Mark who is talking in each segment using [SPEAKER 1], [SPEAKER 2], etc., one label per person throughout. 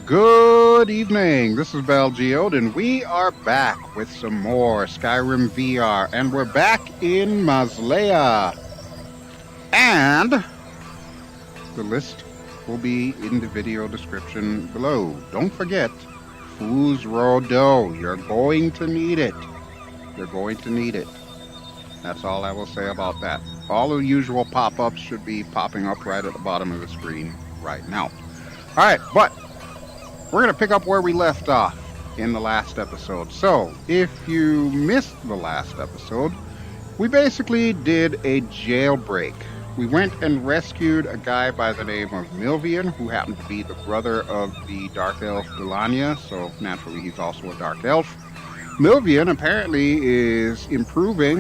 [SPEAKER 1] Good evening. This is BelGeode, and we are back with some more Skyrim VR, and we're back in Maslea. And the list will be in the video description below. Don't forget, Fuz Ro D. You're going to need it. You're going to need it. That's all I will say about that. All the usual pop-ups should be popping up right at the bottom of the screen right now. All right, but we're going to pick up where we left off in the last episode. So, if you missed the last episode, we basically did a jailbreak. We went and rescued a guy by the name of Milvion, who happened to be the brother of the Dark Elf Dilanya, so naturally he's also a Dark Elf. Milvion apparently is improving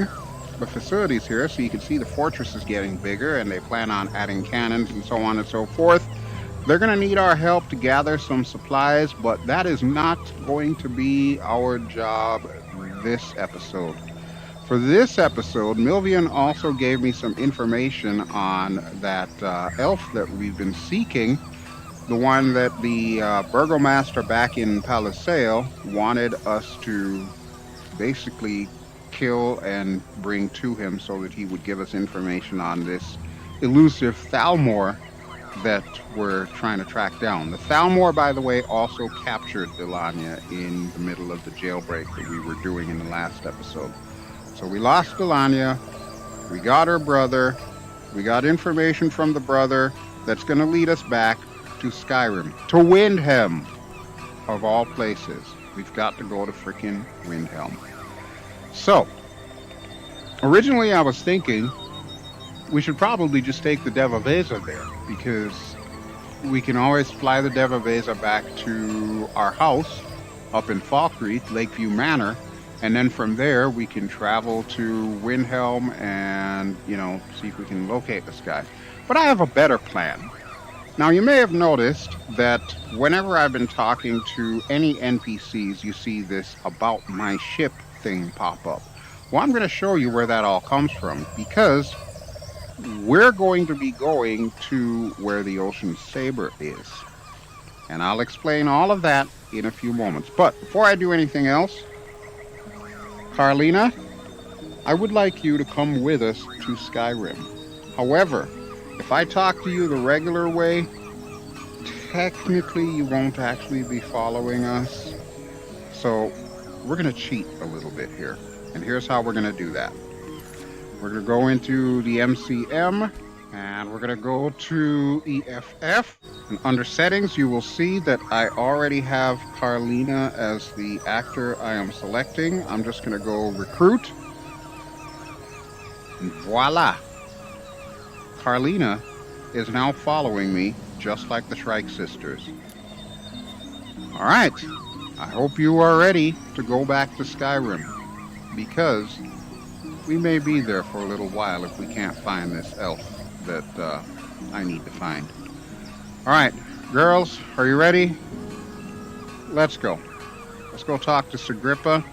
[SPEAKER 1] the facilities here, so you can see the fortress is getting bigger, and they plan on adding cannons and so on and so forth. They're going to need our help to gather some supplies, but that is not going to be our job this episode. For this episode, Milvion also gave me some information on that elf that we've been seeking, the one that the burgomaster back in Palisale wanted us to basically kill and bring to him so that he would give us information on this elusive Thalmor that we're trying to track down. The Thalmor, by the way, also captured Dilanya in the middle of the jailbreak that we were doing in the last episode. So we lost Dilanya, we got her brother, we got information from the brother that's going to lead us back to Skyrim, to Windhelm, of all places. We've got to go to frickin' Windhelm. So, originally I was thinking we should probably just take the Devavesa there, because we can always fly the Devavesa back to our house up in Falkreath, Lakeview Manor, and then from there we can travel to Windhelm and, see if we can locate this guy. But I have a better plan. Now, you may have noticed that whenever I've been talking to any NPCs, you see this about my ship thing pop up. Well, I'm going to show you where that all comes from, because we're going to be going to where the Ocean Saber is. And I'll explain all of that in a few moments. But before I do anything else, Carlina, I would like you to come with us to Skyrim. However, if I talk to you the regular way, technically you won't actually be following us. So we're going to cheat a little bit here. And here's how we're going to do that. We're going to go into the MCM, and we're going to go to EFF. And under settings, you will see that I already have Carlina as the actor I am selecting. I'm just going to go recruit. And voila. Carlina is now following me, just like the Shrike sisters. All right. I hope you are ready to go back to Skyrim, because we may be there for a little while if we can't find this elf that I need to find. All right, girls, are you ready? Let's go. Let's go talk to Sigrippa.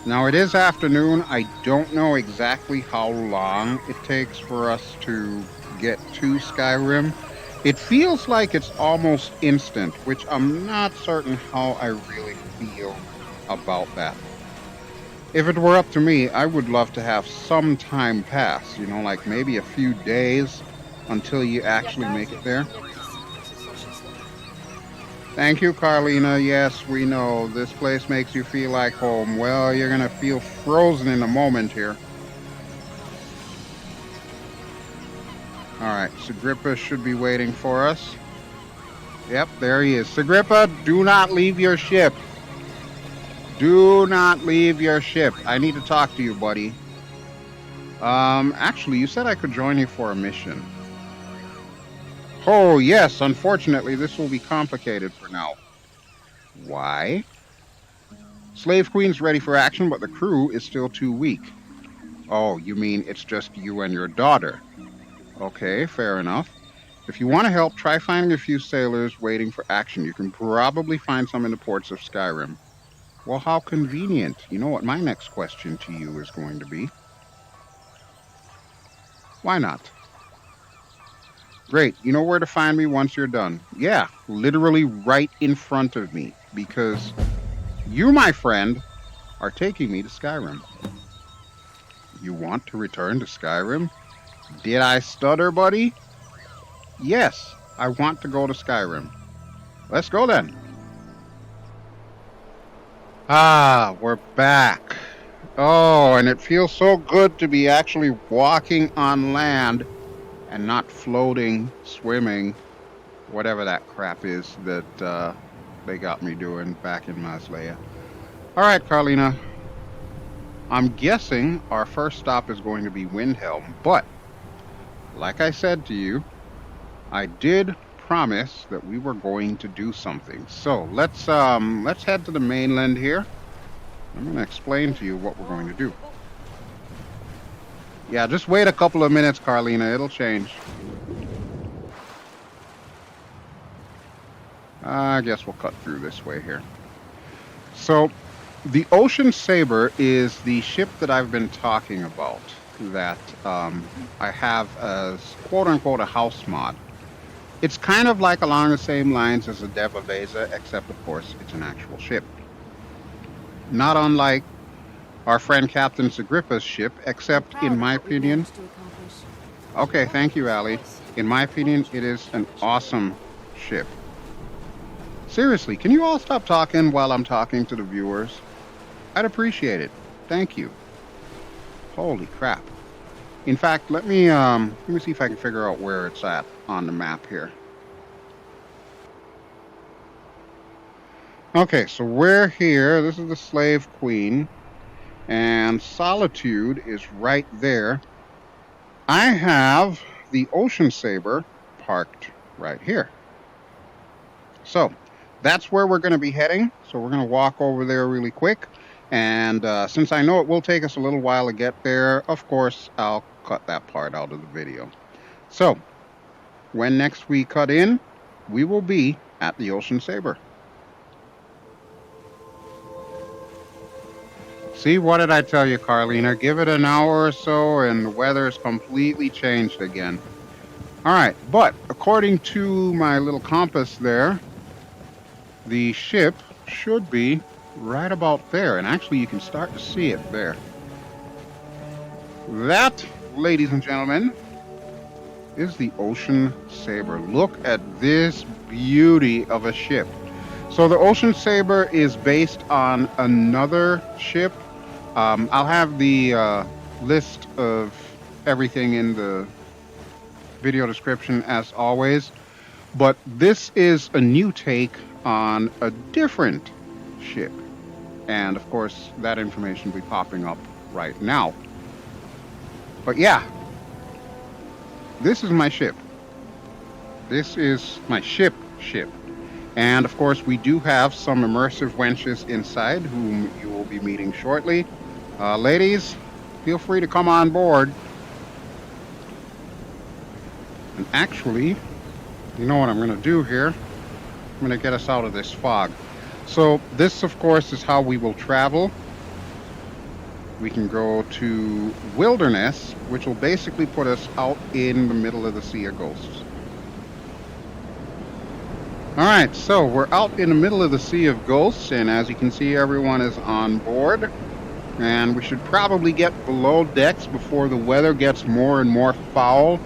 [SPEAKER 1] Now, it is afternoon. I don't know exactly how long it takes for us to get to Skyrim. It feels like it's almost instant, which I'm not certain how I really feel about that. If it were up to me, I would love to have some time pass, like maybe a few days until you actually make it there. Thank you, Carlina. Yes, we know this place makes you feel like home. Well, you're gonna feel frozen in a moment here. Alright, Sigrippa should be waiting for us. Yep, there he is. Sigrippa, do not leave your ship. Do not leave your ship. I need to talk to you, buddy. Actually, you said I could join you for a mission. Oh, yes, unfortunately, this will be complicated for now. Why? Slave Queen's ready for action, but the crew is still too weak. Oh, you mean it's just you and your daughter? Okay, fair enough. If you want to help, try finding a few sailors waiting for action. You can probably find some in the ports of Skyrim. Well, how convenient. You know what my next question to you is going to be? Why not? Great. You know where to find me once you're done. Yeah, literally right in front of me. Because you, my friend, are taking me to Skyrim. You want to return to Skyrim? Did I stutter, buddy? Yes, I want to go to Skyrim. Let's go then. Ah, we're back. Oh, and it feels so good to be actually walking on land and not floating, swimming, whatever that crap is that they got me doing back in Maslea. All right, Carlina. I'm guessing our first stop is going to be Windhelm, but like I said to you, I did promise that we were going to do something. So let's head to the mainland here. I'm going to explain to you what we're going to do. Yeah, just wait a couple of minutes, Carlina. It'll change. I guess we'll cut through this way here. So, the Ocean Saber is the ship that I've been talking about that I have as quote-unquote a house mod. It's kind of like along the same lines as the Devavesa, except of course it's an actual ship. Not unlike our friend Captain Agrippa's ship, except in my opinion... Okay, thank you, Ali. In my opinion, it is an awesome ship. Seriously, can you all stop talking while I'm talking to the viewers? I'd appreciate it. Thank you. Holy crap. In fact, let me see if I can figure out where it's at on the map here. Okay, so we're here. This is the Slave Queen. And Solitude is right there. I have the Ocean Saber parked right here. So, that's where we're going to be heading. So we're going to walk over there really quick. And since I know it will take us a little while to get there, of course, I'll cut that part out of the video. So, when next we cut in, we will be at the Ocean Saber. See, what did I tell you, Carlina? Give it an hour or so and the weather's completely changed again. Alright, but according to my little compass there, the ship should be right about there. And actually, you can start to see it there. That, ladies and gentlemen, is the Ocean Saber. Look at this beauty of a ship. So the Ocean Saber is based on another ship. I'll have the list of everything in the video description as always. But this is a new take on a different ship. And of course, that information will be popping up right now. But yeah, this is my ship. This is my ship. And of course, we do have some immersive wenches inside whom you will be meeting shortly. Ladies, feel free to come on board. And actually, you know what I'm going to do here? I'm going to get us out of this fog. So this, of course, is how we will travel. We can go to Wilderness, which will basically put us out in the middle of the Sea of Ghosts. Alright, so we're out in the middle of the Sea of Ghosts, and as you can see, everyone is on board. And we should probably get below decks before the weather gets more and more foul.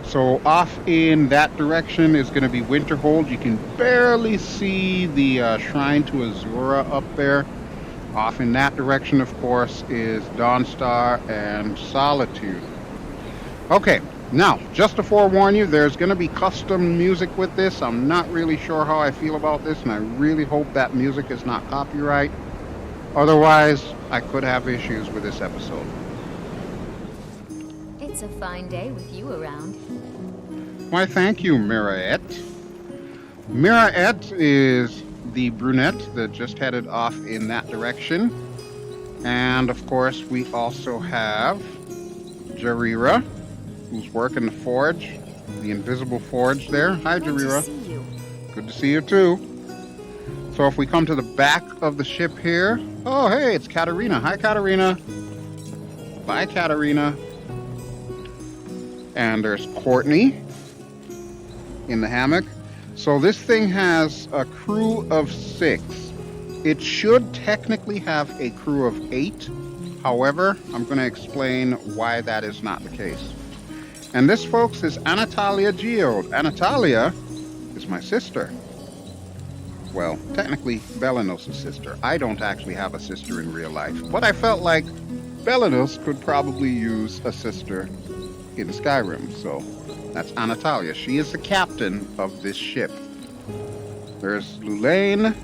[SPEAKER 1] So off in that direction is going to be Winterhold. You can barely see the Shrine to Azura up there. Off in that direction, of course, is Dawnstar and Solitude. Okay, now, just to forewarn you, there's going to be custom music with this. I'm not really sure how I feel about this, and I really hope that music is not copyright. Otherwise, I could have issues with this episode.
[SPEAKER 2] It's a fine day with you around.
[SPEAKER 1] Why, thank you, Miraet. Miraet is the brunette that just headed off in that direction. And, of course, we also have Jarira, who's working the forge, the invisible forge there. Hi, Jarira.
[SPEAKER 2] Good to see you.
[SPEAKER 1] Good to see you, too. So if we come to the back of the ship here... Oh, hey, it's Katarina. Hi, Katarina. Bye, Katarina. And there's Courtney. in the hammock. So this thing has a crew of 6. It should technically have a crew of 8. However, I'm going to explain why that is not the case. And this, folks, is BelGeode. Anthelius is my sister. Well, technically, Belenos' sister. I don't actually have a sister in real life, but I felt like Belenos could probably use a sister in Skyrim, so that's Anthelius. She is the captain of this ship. There's Lulaine.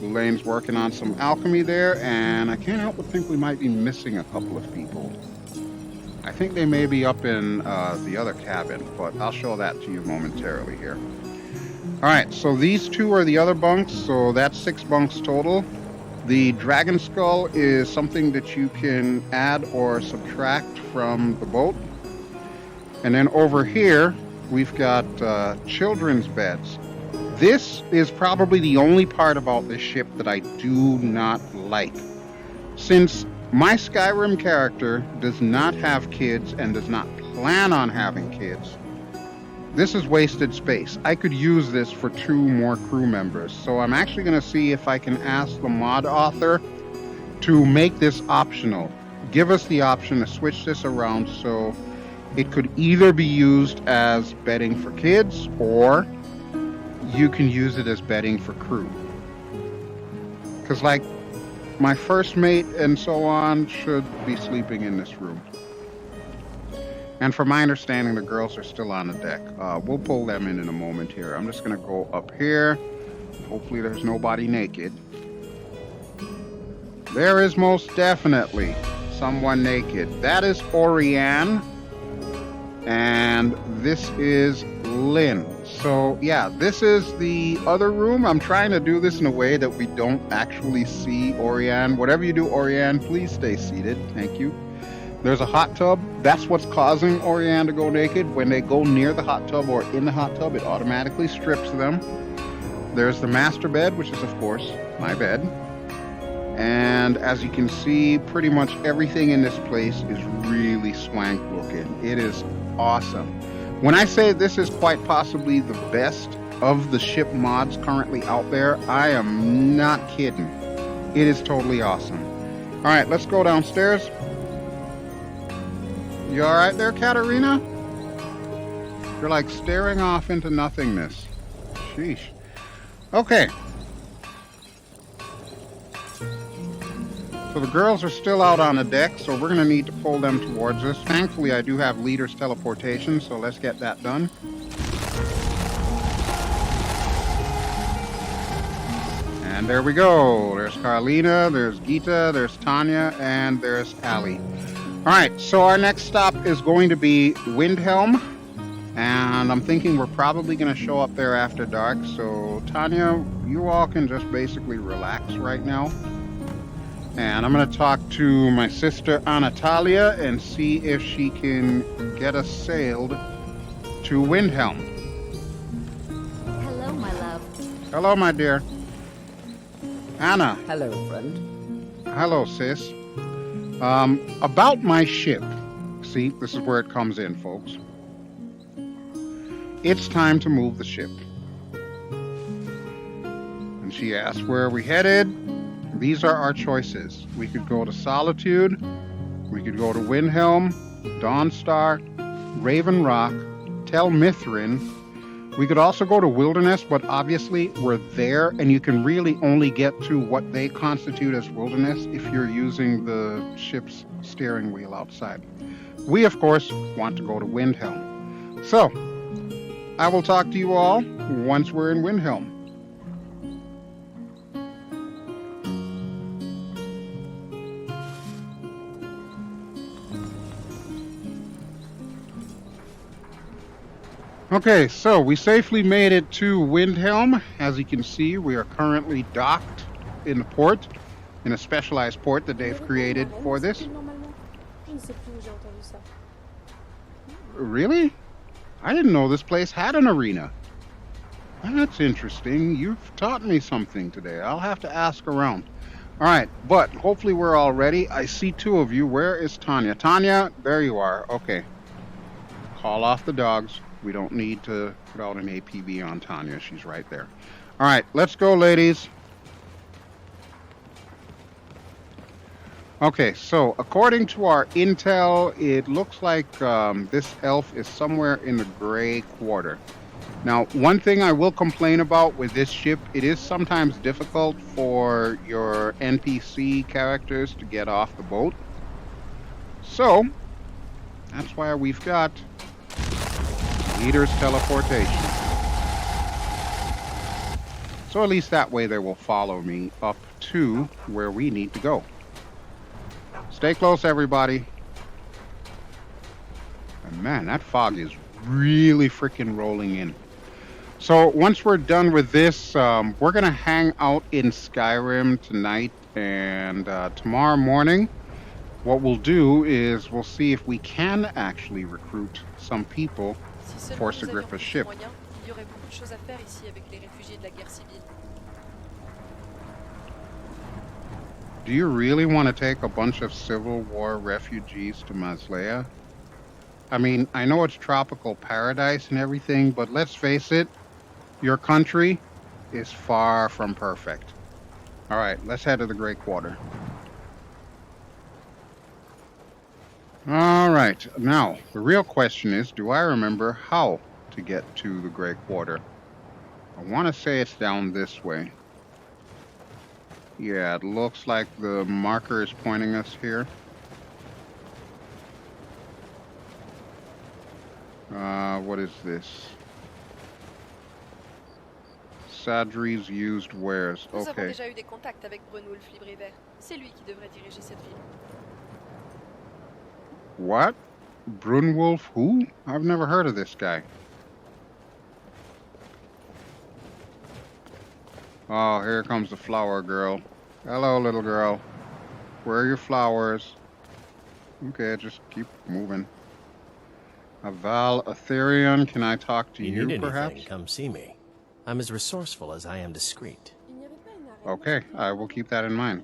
[SPEAKER 1] Lulaine's working on some alchemy there, and I can't help but think we might be missing a couple of people. I think they may be up in the other cabin, but I'll show that to you momentarily here. Alright, so these 2 are the other bunks, so that's 6 bunks total. The dragon skull is something that you can add or subtract from the boat. And then over here, we've got children's beds. This is probably the only part about this ship that I do not like. Since my Skyrim character does not have kids and does not plan on having kids, this is wasted space. I could use this for 2 more crew members. So I'm actually going to see if I can ask the mod author to make this optional. Give us the option to switch this around so it could either be used as bedding for kids, or you can use it as bedding for crew. Because, like, my first mate and so on should be sleeping in this room. And from my understanding, the girls are still on the deck. We'll pull them in a moment here. I'm just going to go up here. Hopefully there's nobody naked. There is most definitely someone naked. That is Orianne. And this is Lynn. So, yeah, this is the other room. I'm trying to do this in a way that we don't actually see Orianne. Whatever you do, Orianne, please stay seated. Thank you. There's a hot tub. That's what's causing Orianne to go naked. When they go near the hot tub or in the hot tub, it automatically strips them. There's the master bed, which is, of course, my bed. And as you can see, pretty much everything in this place is really swank looking. It is awesome. When I say this is quite possibly the best of the ship mods currently out there, I am not kidding. It is totally awesome. All right, let's go downstairs. You all right there, Katarina? You're like staring off into nothingness. Sheesh. Okay. So the girls are still out on the deck, so we're going to need to pull them towards us. Thankfully, I do have leader's teleportation, so let's get that done. And there we go. There's Carlina, there's Gita, there's Tanya, and there's Allie. Alright, so our next stop is going to be Windhelm, and I'm thinking we're probably going to show up there after dark, so Tanya, you all can just basically relax right now. And I'm going to talk to my sister Anthelius and see if she can get us sailed to Windhelm.
[SPEAKER 2] Hello, my love.
[SPEAKER 1] Hello, my dear. Anna.
[SPEAKER 3] Hello, friend.
[SPEAKER 1] Hello, sis. About my ship. See, this is where it comes in, folks. It's time to move the ship. And she asked, where are we headed? These are our choices. We could go to Solitude. We could go to Windhelm, Dawnstar, Raven Rock, Tel Mithrin. We could also go to Wilderness, but obviously we're there, and you can really only get to what they constitute as Wilderness if you're using the ship's steering wheel outside. We, of course, want to go to Windhelm. So, I will talk to you all once we're in Windhelm. Okay, so we safely made it to Windhelm. As you can see, we are currently docked in the port, in a specialized port that they've created for this. Really? I didn't know this place had an arena. That's interesting. You've taught me something today. I'll have to ask around. All right, but hopefully we're all ready. I see 2 of you. Where is Tanya? Tanya, there you are. Okay. Call off the dogs. We don't need to put out an APB on Tanya. She's right there. All right, let's go, ladies. Okay, so according to our intel, it looks like this elf is somewhere in the Gray Quarter. Now, one thing I will complain about with this ship, it is sometimes difficult for your NPC characters to get off the boat. So, that's why we've got leader's teleportation. So at least that way they will follow me up to where we need to go. Stay close, everybody. And man, that fog is really freaking rolling in. So once we're done with this, we're going to hang out in Skyrim tonight, and tomorrow morning, what we'll do is we'll see if we can actually recruit some people for Sigrifa's ship. Do you really want to take a bunch of Civil War refugees to Maslea? I mean, I know it's tropical paradise and everything, but let's face it, your country is far from perfect. All right, let's head to the Great Quarter. All right, now, the real question is, do I remember how to get to the Great Quarter? I want to say it's down this way. Yeah, it looks like the marker is pointing us here. What is this? Sadri's used wares.
[SPEAKER 4] Nous avons
[SPEAKER 1] Okay.
[SPEAKER 4] déjà eu des contacts avec Brunwulf Librevert. C'est lui qui devrait diriger cette ville.
[SPEAKER 1] What? Brunwulf who? I've never heard of this guy. Oh, here comes the flower girl. Hello, little girl. Where are your flowers? Okay, just keep moving. Aval Aetherion, can I talk to you,
[SPEAKER 5] need
[SPEAKER 1] perhaps?
[SPEAKER 5] anything, come see me. I'm as resourceful as I am discreet.
[SPEAKER 1] Okay, I will keep that in mind.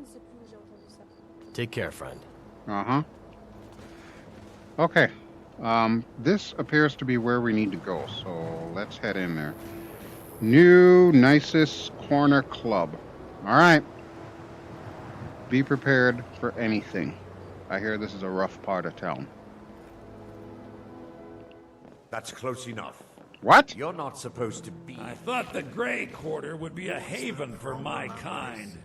[SPEAKER 5] Take care, friend.
[SPEAKER 1] Uh-huh. Okay. This appears to be where we need to go, so let's head in there. New Nicest Corner Club. All right. Be prepared for anything. I hear this is a rough part of town.
[SPEAKER 6] That's close enough.
[SPEAKER 1] What?
[SPEAKER 6] You're not supposed to be...
[SPEAKER 7] I thought the Grey Quarter would be a haven for my kind.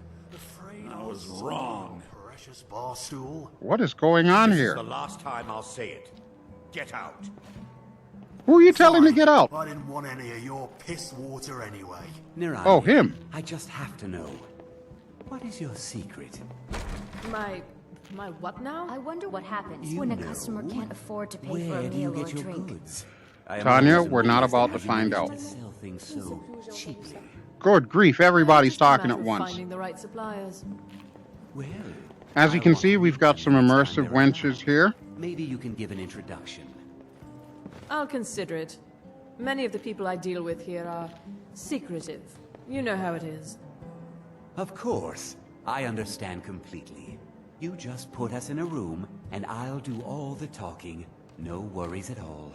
[SPEAKER 7] I was wrong.
[SPEAKER 8] Precious barstool.
[SPEAKER 1] What is going on
[SPEAKER 6] This
[SPEAKER 1] here?
[SPEAKER 6] is the last time I'll say it. Get out.
[SPEAKER 1] Who are you telling to get out?
[SPEAKER 8] I didn't want any of your piss water anyway.
[SPEAKER 9] Nirani,
[SPEAKER 1] Oh, him.
[SPEAKER 9] I just have to know. What is your secret?
[SPEAKER 2] My what now? I wonder what happens
[SPEAKER 9] You
[SPEAKER 2] when a
[SPEAKER 9] know.
[SPEAKER 2] customer can't afford to pay
[SPEAKER 9] Where
[SPEAKER 2] for a
[SPEAKER 9] do you
[SPEAKER 2] meal or
[SPEAKER 9] get
[SPEAKER 2] a
[SPEAKER 9] your
[SPEAKER 2] drink.
[SPEAKER 9] goods? I am
[SPEAKER 1] Tanya,
[SPEAKER 9] always
[SPEAKER 1] we're not
[SPEAKER 9] amazed
[SPEAKER 1] about
[SPEAKER 9] at
[SPEAKER 1] to
[SPEAKER 9] how you
[SPEAKER 1] find
[SPEAKER 9] manage
[SPEAKER 1] out.
[SPEAKER 9] to sell things so cheaply.
[SPEAKER 1] Good grief, everybody's talking
[SPEAKER 10] Matter
[SPEAKER 1] at
[SPEAKER 10] of
[SPEAKER 1] once.
[SPEAKER 10] Finding the right suppliers.
[SPEAKER 9] Well,
[SPEAKER 1] As you
[SPEAKER 9] I
[SPEAKER 1] can
[SPEAKER 9] want
[SPEAKER 1] see,
[SPEAKER 9] to
[SPEAKER 1] we've
[SPEAKER 9] meet
[SPEAKER 1] got
[SPEAKER 9] them
[SPEAKER 1] some
[SPEAKER 9] next time
[SPEAKER 1] immersive
[SPEAKER 9] they're
[SPEAKER 1] wenches
[SPEAKER 9] around.
[SPEAKER 1] here.
[SPEAKER 9] Maybe you can give an introduction.
[SPEAKER 10] I'll consider it. Many of the people I deal with here are secretive. You know how it is.
[SPEAKER 9] Of course. I understand completely. You just put us in a room, and I'll do all the talking. No worries at all.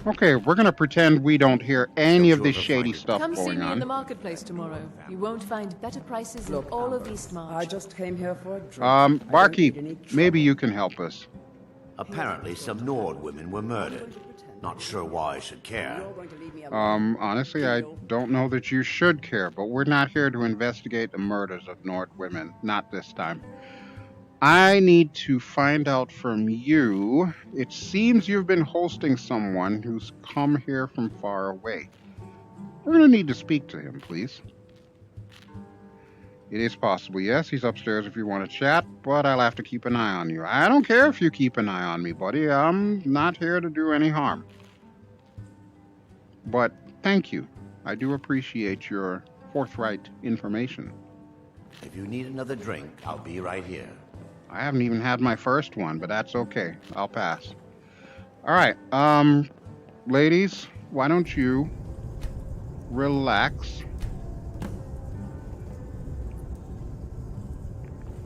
[SPEAKER 1] Okay, we're gonna pretend we don't hear any of
[SPEAKER 6] Sure
[SPEAKER 1] this
[SPEAKER 6] to
[SPEAKER 1] shady
[SPEAKER 6] find it.
[SPEAKER 1] stuff
[SPEAKER 10] Come see
[SPEAKER 1] going
[SPEAKER 10] me in the
[SPEAKER 1] on.
[SPEAKER 10] marketplace tomorrow. You won't find better prices in
[SPEAKER 3] Look,
[SPEAKER 10] all of
[SPEAKER 3] Amber,
[SPEAKER 10] East March.
[SPEAKER 3] I just came here for a drink. I don't
[SPEAKER 1] Barkeep,
[SPEAKER 3] need any
[SPEAKER 1] maybe
[SPEAKER 3] trouble.
[SPEAKER 1] you can help us.
[SPEAKER 6] Apparently some Nord women were murdered. Not sure why I should care.
[SPEAKER 3] You're going to leave me alone.
[SPEAKER 1] Honestly, I don't know that you should care, but we're not here to investigate the murders of Nord women. Not this time. I need to find out from you. It seems you've been hosting someone who's come here from far away. We're gonna need to speak to him, please. It is possible, yes, he's upstairs if you want to chat, but I'll have to keep an eye on you. I don't care if you keep an eye on me, buddy. I'm not here to do any harm. But thank you. I do appreciate your forthright information.
[SPEAKER 6] If you need another drink, I'll be right here.
[SPEAKER 1] I haven't even had my first one, but that's okay. I'll pass. All right, ladies, why don't you relax?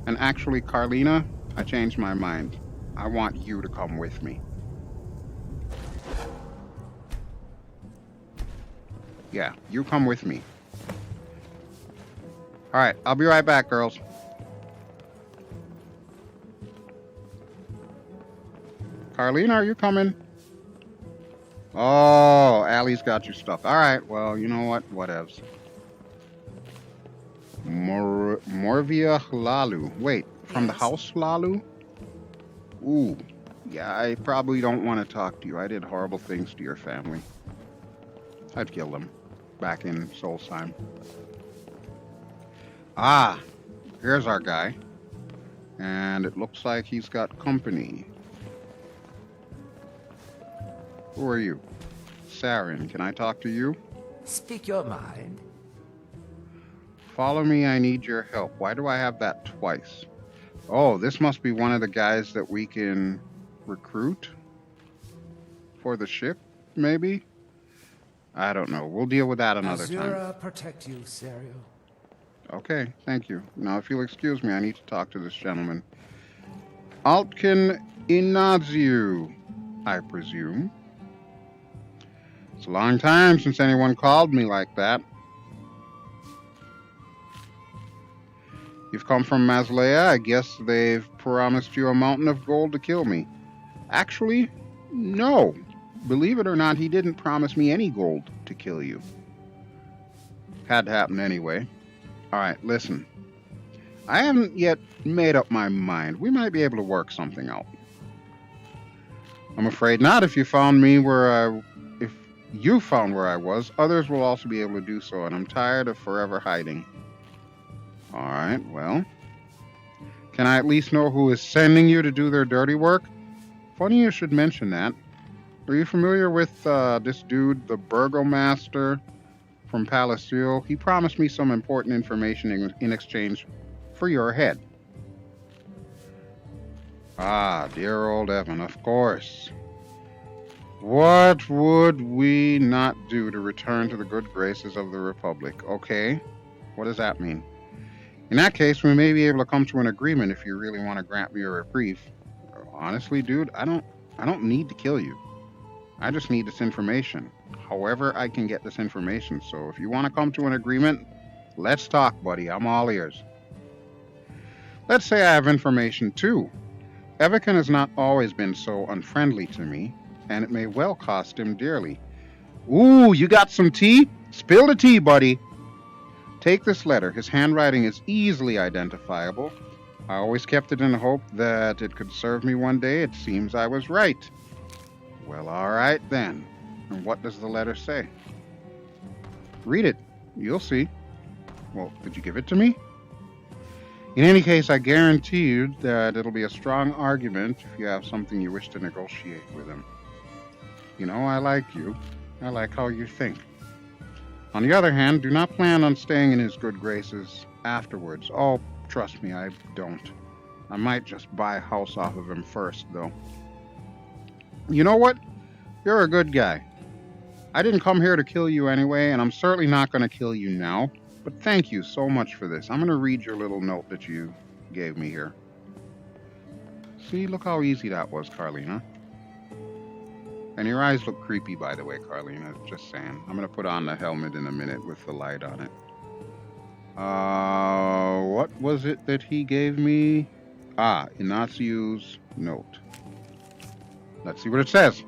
[SPEAKER 1] And actually, Carlina, I changed my mind. I want you to come with me. Yeah, you come with me. Alright, I'll be right back, girls. Carlene, are you coming? Oh, Allie's got you stuck. Alright, well, you know what? Whatevs. Morvia Lalu. Wait, from the house Lalu? Ooh, yeah, I probably don't want to talk to you. I did horrible things to your family. I'd kill them back in Solstheim. Ah, here's our guy. And it looks like he's got company. Who are you? Saren, can I talk to you?
[SPEAKER 11] Speak your mind.
[SPEAKER 1] Follow me, I need your help. Why do I have that twice? Oh, this must be one of the guys that we can recruit for the ship, maybe? I don't know. We'll deal with that another time.
[SPEAKER 11] Azura protect you, Serio.
[SPEAKER 1] Okay, thank you. Now, if you'll excuse me, I need to talk to this gentleman. Altkin Inaziu, I presume. It's a long time since anyone called me like that. You've come from Maslea. I guess they've promised you a mountain of gold to kill me. Actually, no. Believe it or not, he didn't promise me any gold to kill you. Had to happen anyway. Alright, listen. I haven't yet made up my mind. We might be able to work something out. I'm afraid not. If you found me if you found where I was, others will also be able to do so, and I'm tired of forever hiding. Alright, well. Can I at least know who is sending you to do their dirty work? Funny you should mention that. Are you familiar with this dude, the Burgomaster from Palacio? He promised me some important information in exchange for your head. Ah, dear old Evan, of course. What would we not do to return to the good graces of the Republic? Okay, what does that mean? In that case, we may be able to come to an agreement if you really want to grant me a reprieve. Honestly, dude, I don't need to kill you. I just need this information. However I can get this information. So if you want to come to an agreement, let's talk, buddy. I'm all ears. Let's say I have information too. Evican has not always been so unfriendly to me, and it may well cost him dearly. Ooh, you got some tea? Spill the tea, buddy. Take this letter. His handwriting is easily identifiable. I always kept it in the hope that it could serve me one day. It seems I was right. Well, all right then. And what does the letter say? Read it. You'll see. Well, did you give it to me? In any case, I guarantee you that it'll be a strong argument if you have something you wish to negotiate with him. You know, I like you. I like how you think. On the other hand, do not plan on staying in his good graces afterwards. Oh, trust me, I don't. I might just buy a house off of him first, though. You know what? You're a good guy. I didn't come here to kill you anyway, and I'm certainly not going to kill you now. But thank you so much for this. I'm going to read your little note that you gave me here. See, look how easy that was, Carlina. And your eyes look creepy, by the way, Carlina. Just saying. I'm going to put on the helmet in a minute with the light on it. What was it that he gave me? Ah, Inaziu's note. Let's see what it says.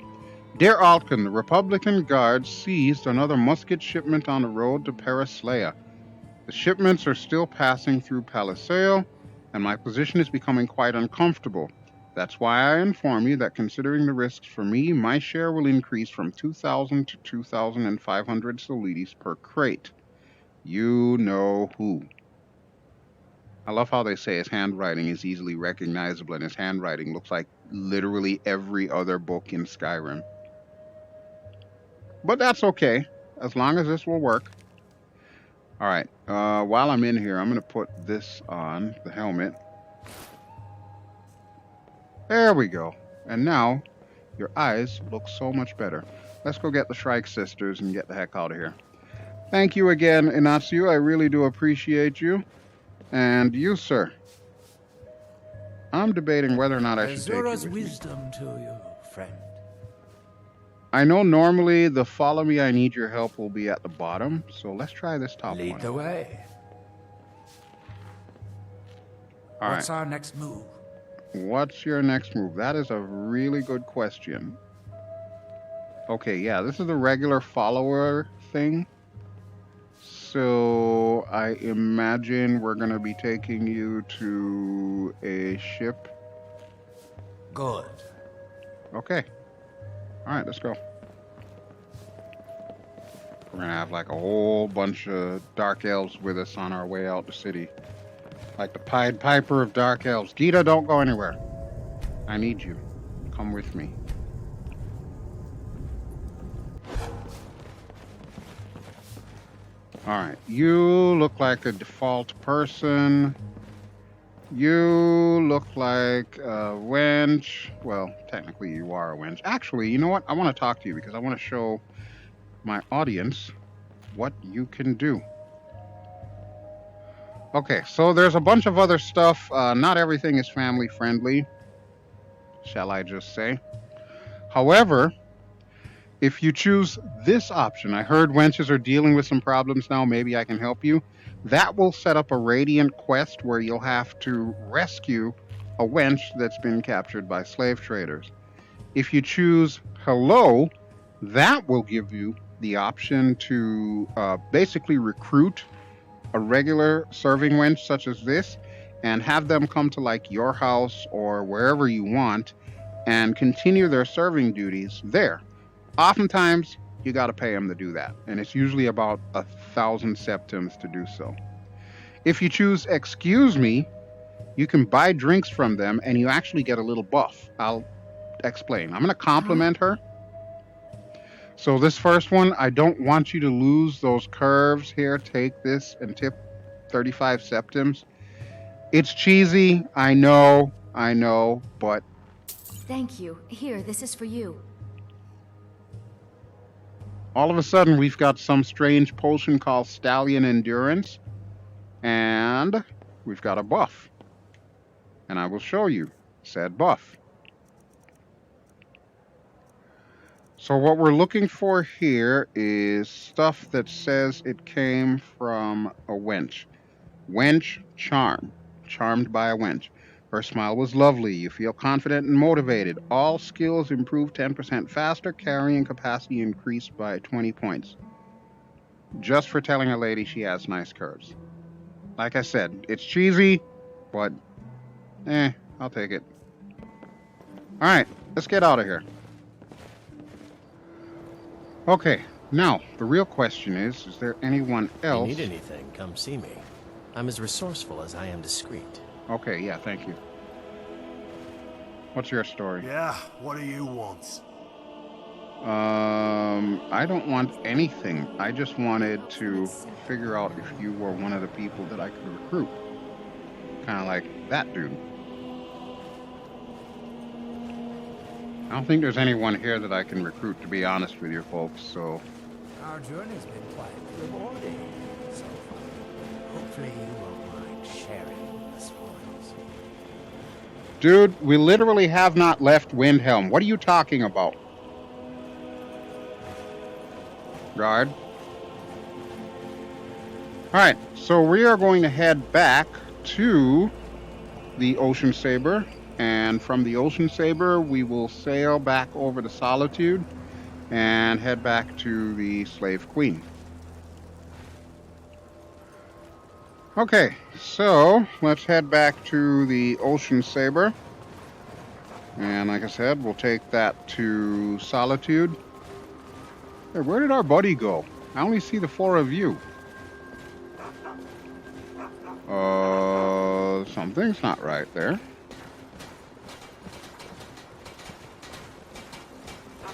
[SPEAKER 1] Dear Altkin, the Republican Guard seized another musket shipment on the road to Paraslea. The shipments are still passing through Paliseo, and my position is becoming quite uncomfortable. That's why I inform you that considering the risks for me, my share will increase from 2,000 to 2,500 solides per crate. You know who. I love how they say his handwriting is easily recognizable, and his handwriting looks like literally every other book in Skyrim. But that's okay, as long as this will work. Alright, while I'm in here, I'm going to put this on, the helmet. There we go. And now, your eyes look so much better. Let's go get the Shrike sisters and get the heck out of here. Thank you again, Inaziu. I really do appreciate you. And you, sir. I'm debating whether or not I should take you with me.
[SPEAKER 11] Wisdom to you, friend.
[SPEAKER 1] I know normally the follow me, I need your help will be at the bottom. So let's try this top
[SPEAKER 11] Lead
[SPEAKER 1] one.
[SPEAKER 11] the way.
[SPEAKER 1] All
[SPEAKER 11] What's
[SPEAKER 1] right.
[SPEAKER 11] our next move?
[SPEAKER 1] What's your next move? That is a really good question. Okay, yeah, this is the regular follower thing. So I imagine we're going to be taking you to a ship.
[SPEAKER 11] Good.
[SPEAKER 1] Okay. All right, let's go. We're going to have like a whole bunch of dark elves with us on our way out the city. Like the Pied Piper of dark elves. Gita, don't go anywhere. I need you. Come with me. Alright, you look like a default person. You look like a wench. Well, technically you are a wench. Actually, you know what? I want to talk to you because I want to show my audience what you can do. Okay, so there's a bunch of other stuff. Not everything is family friendly, shall I just say. However, if you choose this option, I heard wenches are dealing with some problems now, maybe I can help you. That will set up a Radiant quest where you'll have to rescue a wench that's been captured by slave traders. If you choose hello, that will give you the option to basically recruit a regular serving wench such as this and have them come to like your house or wherever you want and continue their serving duties there. Oftentimes, you got to pay them to do that, and it's usually about 1,000 septims to do so. If you choose excuse me, you can buy drinks from them, and you actually get a little buff. I'll explain. I'm going to compliment her. So this first one, I don't want you to lose those curves here. Take this and tip 35 septims. It's cheesy, I know, but...
[SPEAKER 2] Thank you. Here, this is for you.
[SPEAKER 1] All of a sudden, we've got some strange potion called Stallion Endurance, and we've got a buff. And I will show you said buff. So what we're looking for here is stuff that says it came from a wench. Wench charm. Charmed by a wench. Her smile was lovely. You feel confident and motivated. All skills improve 10% faster. Carrying capacity increased by 20 points. Just for telling a lady she has nice curves. Like I said, it's cheesy, but I'll take it. Alright, let's get out of here. Okay, now, the real question is there anyone else?
[SPEAKER 5] If you need anything, come see me. I'm as resourceful as I am discreet.
[SPEAKER 1] Okay, yeah, thank you. What's your story?
[SPEAKER 8] Yeah, what do you want?
[SPEAKER 1] I don't want anything. I just wanted to figure out if you were one of the people that I could recruit. Kind of like that dude. I don't think there's anyone here that I can recruit, to be honest with you folks, so...
[SPEAKER 11] Our journey's been quite rewarding so far. Hopefully you won't mind sharing the spoils.
[SPEAKER 1] Dude, we literally have not left Windhelm. What are you talking about? Guard. Alright, so we are going to head back to the Ocean Saber. And from the Ocean Saber, we will sail back over to Solitude and head back to the Slave Queen. Okay, so let's head back to the Ocean Saber. And like I said, we'll take that to Solitude. Hey, where did our buddy go? I only see the four of you. Something's not right there.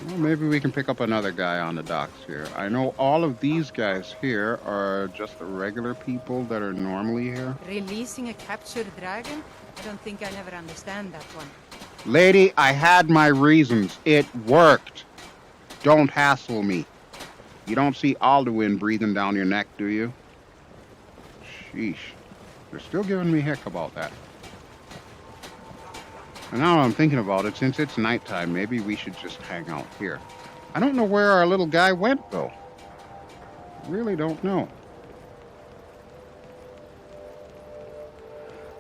[SPEAKER 1] Well, maybe we can pick up another guy on the docks here. I know all of these guys here are just the regular people that are normally here.
[SPEAKER 12] Releasing a captured dragon? I don't think I never understand that one.
[SPEAKER 1] Lady, I had my reasons. It worked. Don't hassle me. You don't see Alduin breathing down your neck, do you? Sheesh. They're still giving me heck about that. And now I'm thinking about it, since it's nighttime, maybe we should just hang out here. I don't know where our little guy went, though. Really don't know.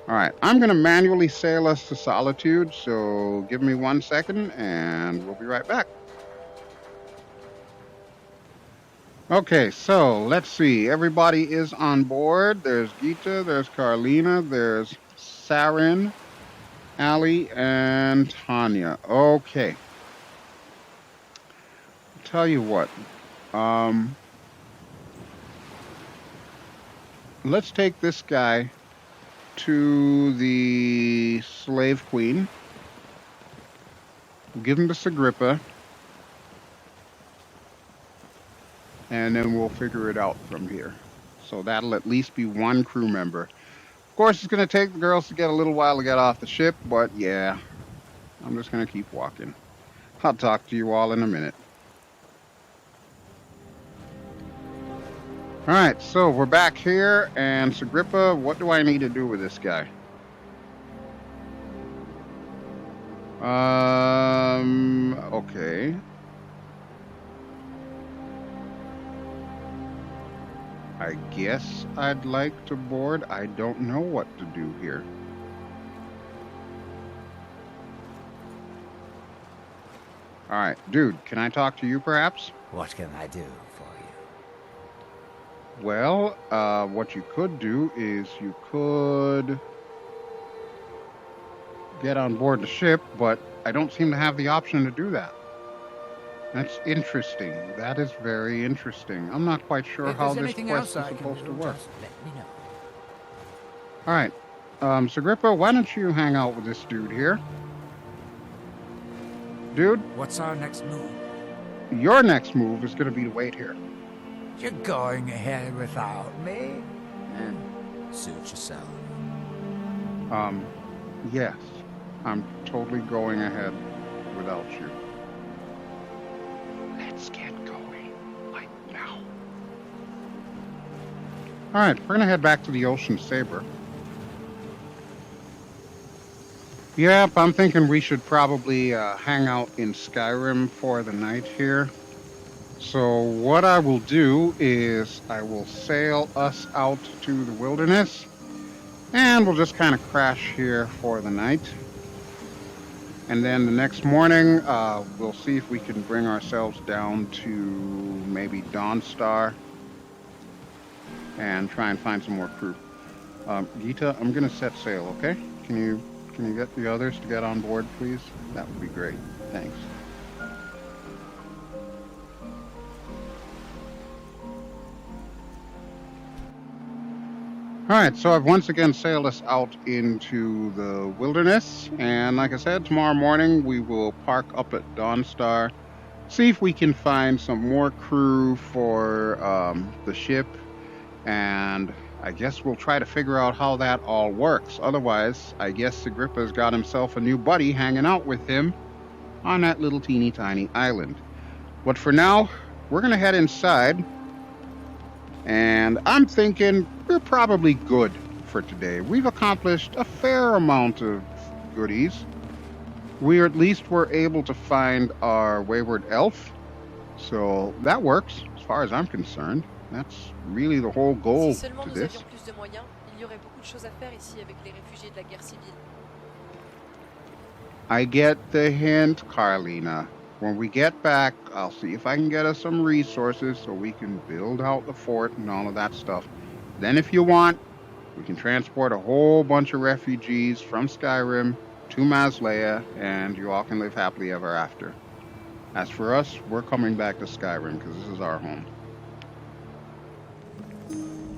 [SPEAKER 1] Alright, I'm going to manually sail us to Solitude, so give me 1 second, and we'll be right back. Okay, so let's see. Everybody is on board. There's Gita, there's Carlina, there's Sarin, Ali, and Tanya. Okay. I'll tell you what. Let's take this guy to the Slave Queen. Give him to Sagrippa. And then we'll figure it out from here. So that'll at least be 1 crew member. Of course, it's going to take the girls to get a little while to get off the ship, but yeah, I'm just going to keep walking. I'll talk to you all in a minute. Alright, so we're back here, and Sagrippa, what do I need to do with this guy? Okay. I guess I'd like to board. I don't know what to do here. Alright, dude, can I talk to you perhaps?
[SPEAKER 11] What can I do for you?
[SPEAKER 1] Well, what you could do is you could get on board the ship, but I don't seem to have the option to do that. That's interesting. That is very interesting. I'm not quite sure how this quest is supposed to work.
[SPEAKER 11] Let me know.
[SPEAKER 1] Alright, Sagrippa, why don't you hang out with this dude here? Dude?
[SPEAKER 11] What's our next move?
[SPEAKER 1] Your next move is going to be to wait here.
[SPEAKER 11] You're going ahead without me?
[SPEAKER 5] Suit yourself.
[SPEAKER 1] Yes. I'm totally going ahead without you. Let's get going. Like now. Alright, we're going to head back to the Ocean Saber. Yep, I'm thinking we should probably hang out in Skyrim for the night here. So what I will do is I will sail us out to the wilderness, and we'll just kind of crash here for the night. And then the next morning, we'll see if we can bring ourselves down to maybe Dawnstar and try and find some more crew. Gita, I'm going to set sail, okay? Can you get the others to get on board, please? That would be great. Thanks. Alright, so I've once again sailed us out into the wilderness, and like I said, tomorrow morning we will park up at Dawnstar, see if we can find some more crew for the ship, and I guess we'll try to figure out how that all works. Otherwise, I guess Sagrippa's got himself a new buddy hanging out with him on that little teeny tiny island. But for now, we're going to head inside. And I'm thinking we're probably good for today. We've accomplished a fair amount of goodies. We at least were able to find our wayward elf. So that works, as far as I'm concerned. That's really the whole goal to this. I get the hint, Carlina. When we get back, I'll see if I can get us some resources so we can build out the fort and all of that stuff. Then if you want, we can transport a whole bunch of refugees from Skyrim to Maslea, and you all can live happily ever after. As for us, we're coming back to Skyrim because this is our home.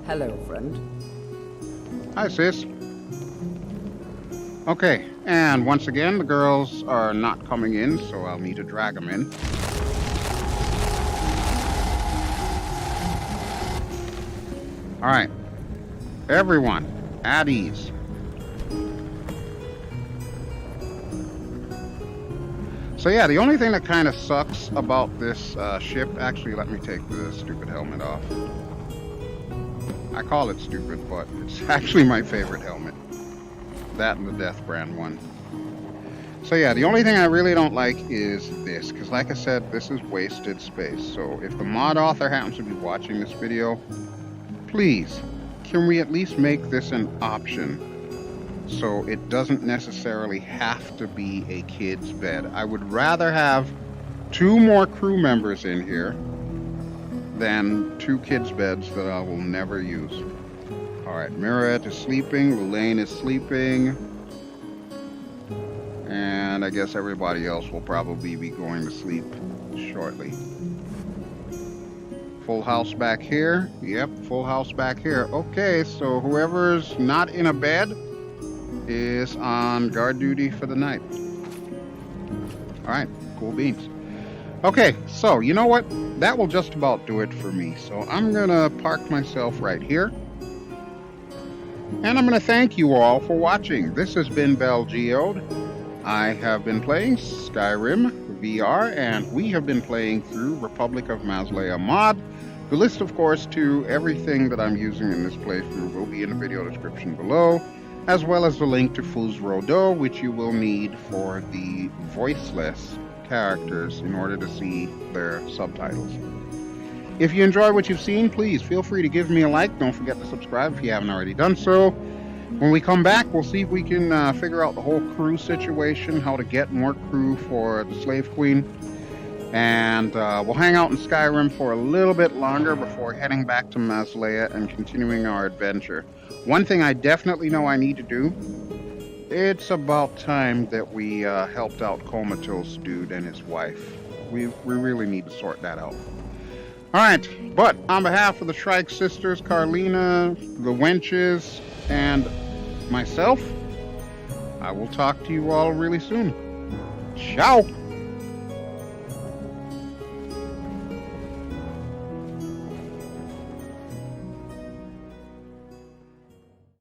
[SPEAKER 3] Hello, friend.
[SPEAKER 1] Hi, sis. Okay, and once again, the girls are not coming in, so I'll need to drag them in. Alright. Everyone, at ease. So yeah, the only thing that kind of sucks about this ship... Actually, let me take the stupid helmet off. I call it stupid, but it's actually my favorite helmet. That and the Death Brand one. So yeah, the only thing I really don't like is this, because like I said, this is wasted space. So if the mod author happens to be watching this video, please, can we at least make this an option so it doesn't necessarily have to be a kid's bed? I would rather have 2 more crew members in here than 2 kids' beds that I will never use. Alright, Mirret is sleeping, Lulaine is sleeping, and I guess everybody else will probably be going to sleep shortly. Full house back here. Yep, full house back here. Okay, so whoever's not in a bed is on guard duty for the night. Alright, cool beans. Okay, so you know what? That will just about do it for me. So I'm gonna park myself right here. And I'm gonna thank you all for watching. This has been BelGeode. I have been playing Skyrim VR, and we have been playing through Republic of Maslea mod. The list, of course, to everything that I'm using in this playthrough will be in the video description below, as well as the link to Fuz Ro D, which you will need for the voiceless characters in order to see their subtitles. If you enjoy what you've seen, please feel free to give me a like. Don't forget to subscribe if you haven't already done so. When we come back, we'll see if we can figure out the whole crew situation, how to get more crew for the Slave Queen. And we'll hang out in Skyrim for a little bit longer before heading back to Maslea and continuing our adventure. One thing I definitely know I need to do, it's about time that we helped out Comatose Dude and his wife. We really need to sort that out. Alright, but on behalf of the Shrike sisters, Carlina, the Wenches, and myself, I will talk to you all really soon. Ciao!